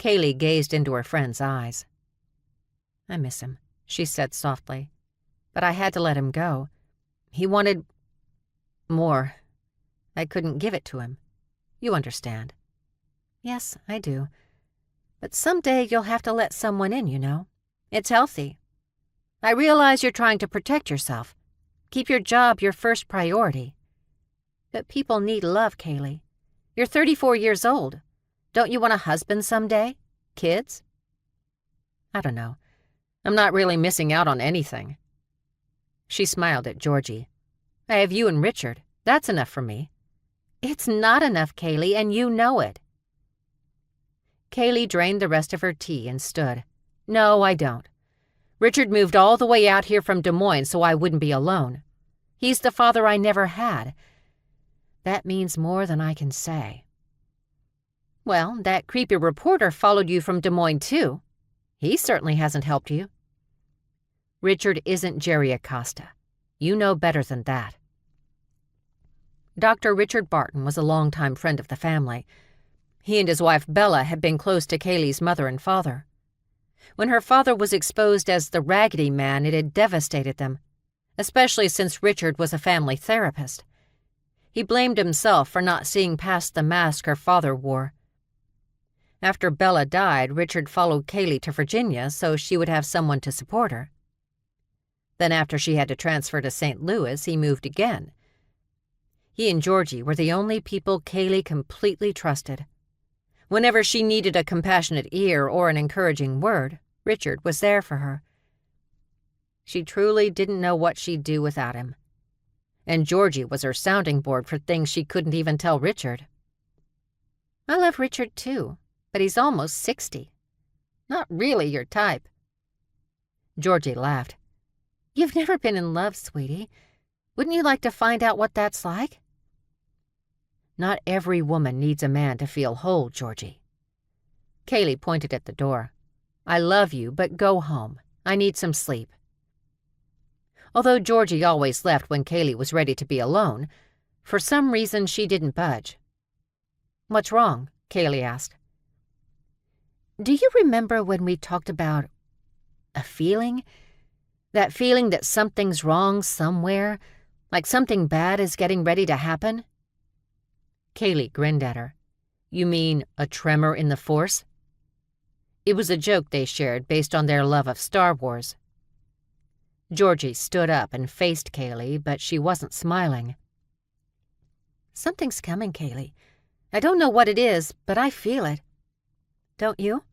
Kaely gazed into her friend's eyes. "I miss him," she said softly. "But I had to let him go. He wanted more. I couldn't give it to him. You understand." "Yes, I do. But someday you'll have to let someone in, you know. It's healthy. I realize you're trying to protect yourself. Keep your job your first priority. But people need love, Kaely. You're 34 years old. Don't you want a husband someday? Kids?" "I don't know. I'm not really missing out on anything." She smiled at Georgie. "I have you and Richard. That's enough for me." "It's not enough, Kaely, and you know it." Kaely drained the rest of her tea and stood. "No, I don't. Richard moved all the way out here from Des Moines so I wouldn't be alone. He's the father I never had. That means more than I can say." "Well, that creepy reporter followed you from Des Moines, too. He certainly hasn't helped you." "Richard isn't Jerry Acosta. You know better than that." Dr. Richard Barton was a longtime friend of the family. He and his wife Bella had been close to Kaely's mother and father. When her father was exposed as the Raggedy Man, it had devastated them, especially since Richard was a family therapist. He blamed himself for not seeing past the mask her father wore. After Bella died, Richard followed Kaely to Virginia so she would have someone to support her. Then after she had to transfer to St. Louis, he moved again. He and Georgie were the only people Kaely completely trusted. Whenever she needed a compassionate ear or an encouraging word, Richard was there for her. She truly didn't know what she'd do without him. And Georgie was her sounding board for things she couldn't even tell Richard. "I love Richard too, but he's almost 60. Not really your type." Georgie laughed. "You've never been in love, sweetie. Wouldn't you like to find out what that's like?" "Not every woman needs a man to feel whole, Georgie." Kaely pointed at the door. "I love you, but go home. I need some sleep." Although Georgie always left when Kaely was ready to be alone, for some reason she didn't budge. "What's wrong?" Kaely asked. "Do you remember when we talked about a feeling? That feeling that something's wrong somewhere, like something bad is getting ready to happen?" Kaely grinned at her. "You mean a tremor in the force?" It was a joke they shared based on their love of Star Wars. Georgie stood up and faced Kaely, but she wasn't smiling. "Something's coming, Kaely. I don't know what it is, but I feel it. Don't you?"